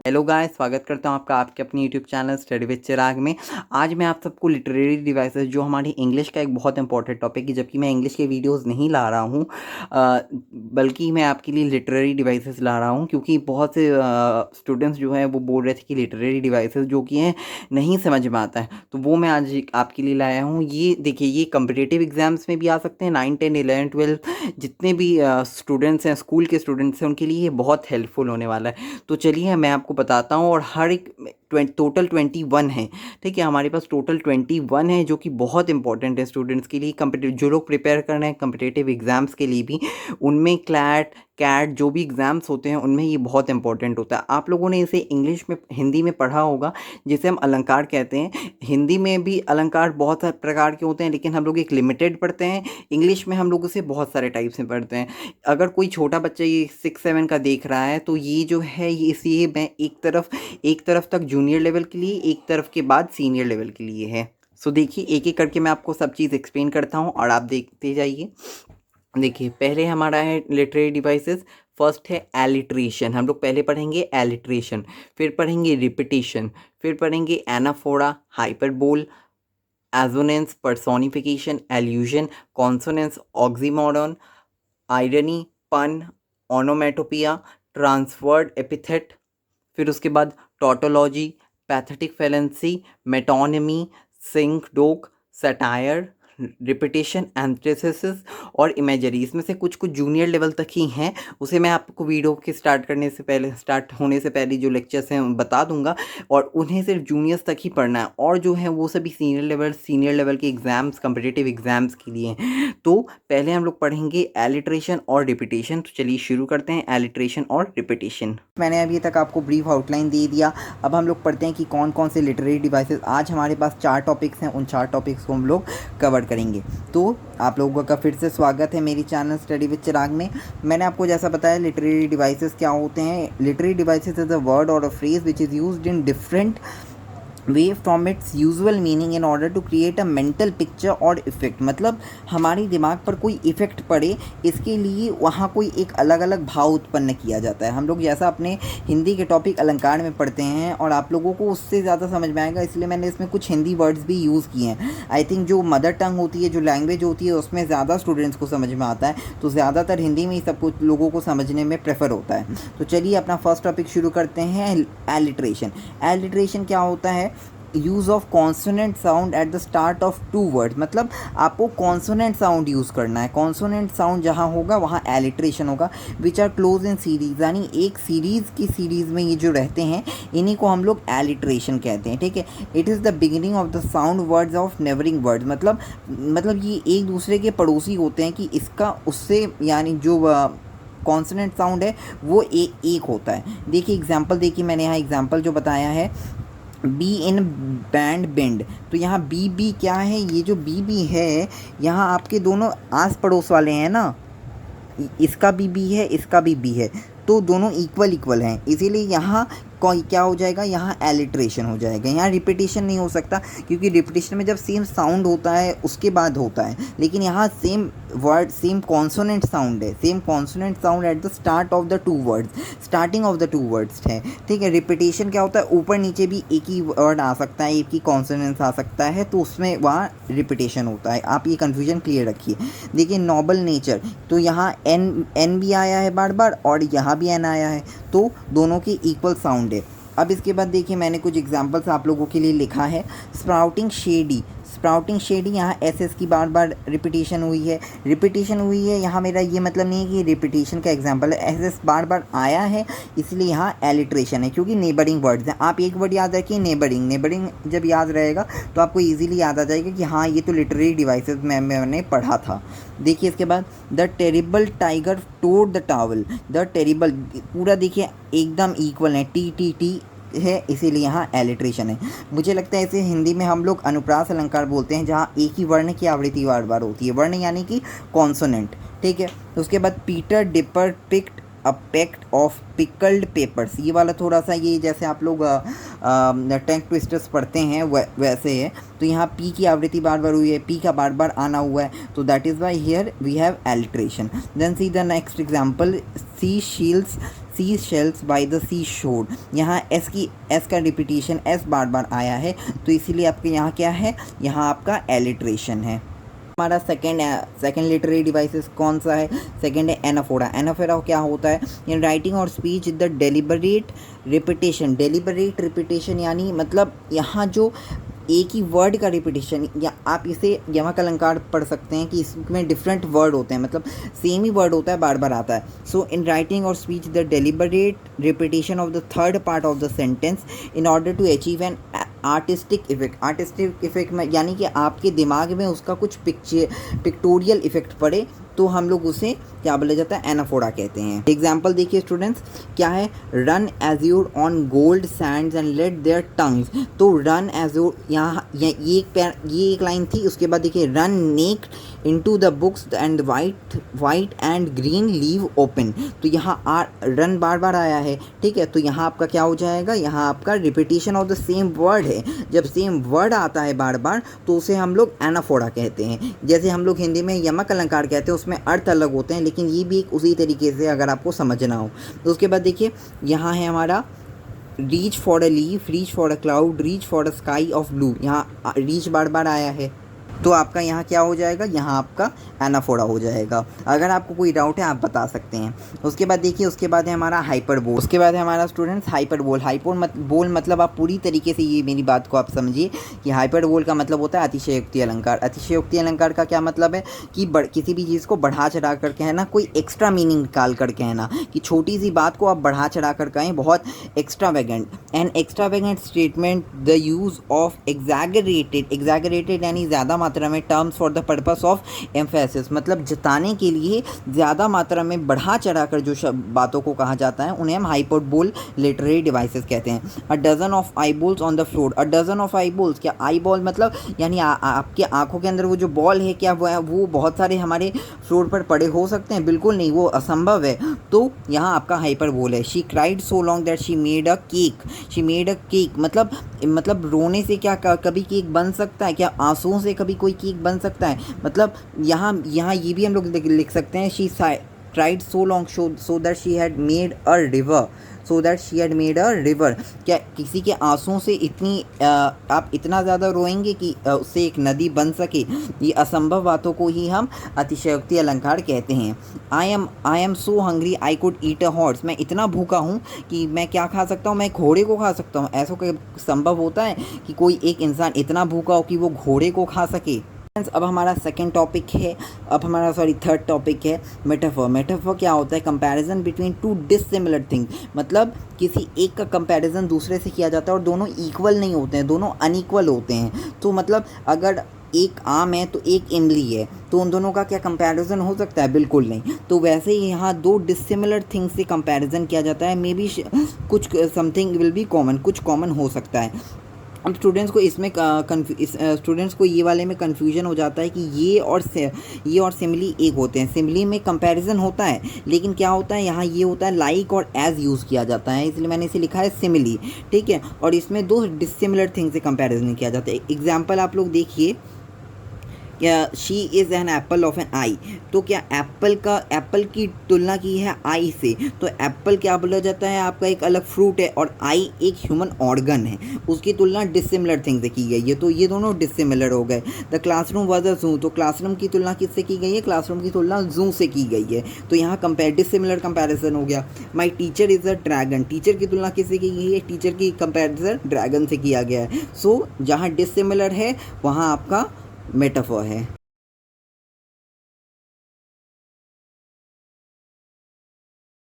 Hello guys, स्वागत करता हूँ आपका आपके अपनी यूट्यूब चैनल स्टडी विद चिराग में। आज मैं आप सबको लिटरेरी डिवाइसेस जो हमारी इंग्लिश का एक बहुत इंपॉर्टेंट टॉपिक है, जबकि मैं इंग्लिश के वीडियोस नहीं ला रहा हूँ, बल्कि मैं आपके लिए लिटरेरी डिवाइसेस ला रहा हूँ, क्योंकि बहुत से स्टूडेंट्स जो हैं वो बोल रहे थे कि लिटरेरी डिवाइसेस जो कि हैं नहीं समझ में आता है, तो वो मैं आज आपके लिए लाया हूँ। ये देखिए, ये कम्पिटेटिव एग्जाम्स में भी आ सकते हैं। 9, 10, 11, 12 जितने भी स्टूडेंट्स हैं, स्कूल के स्टूडेंट्स हैं, उनके लिए ये बहुत हेल्पफुल होने वाला है। तो चलिए मैं आपको बताता हूँ। और हर एक टोटल 21 है, ठीक है। हमारे पास टोटल 21 है, जो कि बहुत इंपॉर्टेंट है स्टूडेंट्स के लिए। कम्पिटेटिव जो लोग प्रिपेयर कर रहे हैं कम्पिटेटिव एग्जाम्स के लिए भी, उनमें क्लैट कैट जो भी एग्ज़ाम्स होते हैं उनमें ये बहुत इंपॉर्टेंट होता है। आप लोगों ने इसे इंग्लिश में, हिंदी में पढ़ा होगा, जिसे हम अलंकार कहते हैं। हिंदी में भी अलंकार बहुत सारे प्रकार के होते हैं, लेकिन हम लोग एक लिमिटेड पढ़ते हैं। इंग्लिश में हम लोग उसे बहुत सारे टाइप्स में पढ़ते हैं। अगर कोई छोटा बच्चा ये 6-7 का देख रहा है, तो ये जो है ये इसलिए मैं एक तरफ तक जूनियर लेवल के लिए, एक तरफ के बाद सीनियर लेवल के लिए है। सो देखिए, एक एक करके मैं आपको सब चीज़ एक्सप्लेन करता हूँ और आप देखते जाइए। देखिए, पहले हमारा है लिटरेरी डिवाइसेस। फर्स्ट है एलिट्रेशन। हम लोग पहले पढ़ेंगे एलिट्रेशन, फिर पढ़ेंगे रिपीटिशन, फिर पढ़ेंगे anaphora, hyperbole, assonance, personification, allusion, consonance, oxymoron, irony, pun, onomatopoeia, transferred epithet, फिर उसके बाद tautology, pathetic fallacy, metonymy, synecdoche, satire, repetition, antithesis और इमेजरी। इसमें से कुछ कुछ जूनियर लेवल तक ही हैं, उसे मैं आपको वीडियो के स्टार्ट होने से पहले जो लेक्चर्स हैं बता दूंगा, और उन्हें सिर्फ जूनियर्स तक ही पढ़ना है, और जो है वो सभी सीनियर लेवल के एग्ज़ाम्स, कम्पिटिटिव एग्ज़ाम्स के लिए हैं। तो पहले हम लोग पढ़ेंगे एलिट्रेशन और रिपीटेशन। तो चलिए शुरू करते हैं एलिट्रेशन और रिपीटेशन। मैंने अभी तक आपको ब्रीफ आउटलाइन दे दिया। अब हम लोग पढ़ते हैं कि कौन कौन से लिटरेरी डिवाइसेस। आज हमारे पास 4 टॉपिक्स हैं, उन 4 टॉपिक्स को हम लोग कवर करेंगे। तो आप लोगों का फिर से स्वागत है मेरी चैनल स्टडी विद चिराग में। मैंने आपको जैसा बताया लिटरेरी डिवाइसेस क्या होते हैं। Literary devices is a word और a phrase which is used in different way from its usual meaning in order to create a mental picture और इफ़ेक्ट। मतलब हमारे दिमाग पर कोई इफ़ेक्ट पड़े, इसके लिए वहाँ कोई एक अलग अलग भाव उत्पन्न किया जाता है। हम लोग जैसा अपने हिंदी के टॉपिक अलंकार में पढ़ते हैं, और आप लोगों को उससे ज़्यादा समझ में आएगा, इसलिए मैंने इसमें कुछ हिंदी वर्ड्स भी यूज़ किए हैं। आई थिंक जो मदर टंग होती है, जो लैंग्वेज होती है, उसमें ज़्यादा स्टूडेंट्स को समझ में आता है, तो ज़्यादातर हिंदी में ही सब कुछ लोगों को समझने में प्रेफर होता है। तो चलिए अपना फर्स्ट टॉपिक शुरू करते हैं, एलिट्रेशन। एलिट्रेशन क्या होता है? Use of consonant sound at the start of 2 words. मतलब आपको कॉन्सोनेंट साउंड यूज़ करना है। कॉन्सोनेंट साउंड जहाँ होगा वहाँ एलिट्रेशन होगा। Which are close in series, यानी एक सीरीज़ में ये जो रहते हैं, इन्हीं को हम लोग एलिट्रेशन कहते हैं, ठीक है। It is the beginning of the sound words of neighbouring words. मतलब ये एक दूसरे के पड़ोसी होते हैं, कि इसका उससे, यानी जो कॉन्सोनेंट साउंड है वो एक होता है। देखिए एग्जाम्पल, देखिए मैंने यहाँ एग्जाम्पल जो बताया है, बी इन बैंड बेंड। तो यहाँ बी क्या है? ये जो बी है, यहाँ आपके दोनों आस पड़ोस वाले हैं ना, इसका बी है, इसका बी है, तो दोनों इक्वल हैं, इसीलिए यहाँ क्या हो जाएगा? यहाँ एलिट्रेशन हो जाएगा। यहाँ रिपीटिशन नहीं हो सकता, क्योंकि रिपीटिशन में जब सेम साउंड होता है उसके बाद होता है, लेकिन यहाँ same word, same consonant sound है, same consonant sound at the start of the 2 words, starting of the 2 words है, ठीक है। रिपीटिशन क्या होता है? ऊपर नीचे भी एक ही वर्ड आ सकता है, एक ही कॉन्सोनेंस आ सकता है, तो उसमें वहाँ रिपीटिशन होता है। आप ये कन्फ्यूजन क्लियर रखिए। देखिए नोबल नेचर, तो यहाँ एन भी आया है बार बार, और यहाँ भी एन आया है, तो दोनों की इक्वल साउंड है। अब इसके बाद देखिए मैंने कुछ एग्जांपल्स आप लोगों के लिए लिखा है। स्प्राउटिंग शेडी, यहाँ एस की बार बार रिपीटिशन हुई है, यहाँ मेरा ये मतलब नहीं है कि रिपीटिशन का एग्जांपल है, एस बार बार आया है, इसलिए यहाँ एलिट्रेशन है, क्योंकि नेबरिंग वर्ड्स हैं। आप एक वर्ड याद रखिए, नेबरिंग जब याद रहेगा तो आपको ईजिली याद आ जाएगा कि हाँ ये तो लिटरेरी डिवाइसेस में मैंने पढ़ा था। देखिए इसके बाद, the terrible tiger toad the towel. The terrible पूरा देखिए एकदम इक्वल है, टी है, इसीलिए यहाँ एलिट्रेशन है। मुझे लगता है इसे हिंदी में हम लोग अनुप्रास अलंकार बोलते हैं, जहाँ एक ही वर्ण की आवृत्ति बार बार होती है। वर्ण यानी कि कॉन्सोनेंट, ठीक है। उसके बाद Peter, Piper, picked, a packet of pickled peppers. ये वाला थोड़ा सा ये जैसे आप लोग टंग ट्विस्टर्स पढ़ते हैं वैसे है। तो यहाँ पी की आवृत्ति बार बार हुई है, पी का बार बार आना हुआ है, तो that is why here we have alliteration. Then see the next example, sea shells by the sea shore. यहाँ एस का रिपीटिशन एस बार बार आया है, तो इसीलिए आपके यहाँ क्या है, यहाँ आपका एलिट्रेशन है। हमारा सेकेंड लिटरेरी डिवाइसेस कौन सा है, सेकेंड है एनाफोरा। एनाफोरा क्या होता है, इन राइटिंग और स्पीच द डेलिबरेट रिपीटेशन यानी मतलब यहाँ जो एक ही वर्ड का रिपीटेशन, या आप इसे यमक अलंकार पढ़ सकते हैं कि इसमें डिफरेंट वर्ड होते हैं, मतलब सेम ही वर्ड होता है, बार बार आता है। सो इन राइटिंग और speech the deliberate repetition of the third part of the sentence in order to achieve an artistic effect में यानी कि आपके दिमाग में उसका कुछ पिक्टोरियल इफेक्ट पड़े, तो हम लोग उसे क्या बोला जाता है, एनाफोरा कहते हैं। एग्जाम्पल देखिए स्टूडेंट्स, क्या है, run azure on gold sands and let their tongues. तो रन एज्योर, यहाँ ये एक लाइन थी, उसके बाद देखिए run naked into the books and white and green leave open. तो यहाँ रन बार बार आया है, ठीक है, तो यहाँ आपका क्या हो जाएगा, यहाँ आपका repetition of the same word है। जब सेम वर्ड आता है बार बार तो उसे हम लोग एनाफोरा कहते हैं। जैसे हम लोग हिंदी में यमक अलंकार कहते हैं, उसमें अर्थ अलग होते हैं, लेकिन ये भी एक उसी तरीके से अगर आपको समझना हो। तो उसके बाद देखिए यहाँ है हमारा reach for a leaf, reach for a cloud, reach for a sky of blue. यहाँ रीच बार बार आया है, तो आपका यहाँ क्या हो जाएगा, यहाँ आपका एनाफोरा हो जाएगा। अगर आपको कोई डाउट है आप बता सकते हैं। उसके बाद देखिए, उसके बाद है हमारा हाइपरबोल। उसके बाद है हमारा स्टूडेंट्स हाइपरबोल। हाइपरबोल मतलब आप पूरी तरीके से ये मेरी बात को आप समझिए कि हाइपरबोल का मतलब होता है अतिशयोक्ति अलंकार। अतिशयोक्ति अलंकार का क्या मतलब है कि किसी भी चीज़ को बढ़ा चढ़ा कर कहना, कोई एक्स्ट्रा मीनिंग निकाल कर कहना, कि छोटी सी बात को आप बढ़ा चढ़ा कर कहें, बहुत extravagant. An extravagant statement the use of exaggerated यानी ज़्यादा मात्रा में terms for the purpose of emphasis, मतलब जताने के लिए ज़्यादा मात्रा में बढ़ा चढ़ा कर जो बातों को कहा जाता है उन्हें हम हाइपरबोल लिटरेरी डिवाइसेस कहते हैं। A dozen of eyeballs on the floor. A dozen of eyeballs, क्या आई बॉल मतलब यानी आपके आंखों के अंदर वो जो बॉल है, क्या वो बहुत सारे हमारे फ्लोर पर पड़े हो सकते हैं? बिल्कुल नहीं, वो असंभव है। तो यहाँ आपका हाइपरबोल है। She cried so long that she made a cake. मतलब रोने से क्या कभी केक बन सकता है? क्या आंसुओं से कभी कोई केक बन सकता है? मतलब यहाँ ये भी हम लोग लिख सकते हैं, she cried so long so that she had made a river। क्या किसी के आंसुओं से आप इतना ज़्यादा रोएंगे कि उससे एक नदी बन सके? ये असंभव बातों को ही हम अतिशयोक्ति अलंकार कहते हैं। I am so hungry I could eat a horse. मैं इतना भूखा हूँ कि मैं क्या खा सकता हूँ, मैं घोड़े को खा सकता हूँ। ऐसा कोई संभव होता है कि कोई एक इंसान इतना भूखा हो कि वो घोड़े को खा सके? अब हमारा थर्ड टॉपिक है मेटाफर। मेटाफर क्या होता है? Comparison between two dissimilar things. मतलब किसी एक का कंपैरिजन दूसरे से किया जाता है और दोनों इक्वल नहीं होते हैं, दोनों अनइक्वल होते हैं। तो मतलब अगर एक आम है तो एक इमली है, तो उन दोनों का क्या कंपैरिजन हो सकता है? बिल्कुल नहीं। तो वैसे ही यहाँ दो डिसिमिलर थिंग्स से कंपैरिजन किया जाता है। मे बी कुछ समथिंग विल बी कॉमन, कुछ कॉमन हो सकता है। अब स्टूडेंट्स को ये वाले में कन्फ्यूजन हो जाता है कि ये और सिमिली एक होते हैं। सिमिली में कंपैरिजन होता है, लेकिन क्या होता है यहाँ ये होता है लाइक और एज यूज़ किया जाता है, इसलिए मैंने इसे लिखा है सिमिली, ठीक है। और इसमें दो डिसिमिलर थिंग से कंपैरिजन किया जाता है। एग्जाम्पल आप लोग देखिए, she is an apple of an eye. तो क्या एप्पल की तुलना की है आई से, तो एप्पल क्या बोला जाता है? आपका एक अलग फ्रूट है, और आई एक ह्यूमन ऑर्गन है, उसकी तुलना डिसिमिलर थिंग से की गई है। तो ये दोनों डिसिमिलर हो गए। द क्लासरूम वाज अ जू। तो क्लासरूम की तुलना किससे की गई है? क्लासरूम की तुलना जू से की गई है। तो यहाँ डिसिमिलर कंपैरिजन हो गया। My teacher is a dragon. Teacher की तुलना किससे की गई है? टीचर की कंपैरिजन ड्रैगन से किया गया है। सो जहाँ डिसिमिलर है वहाँ आपका मेटाफर है।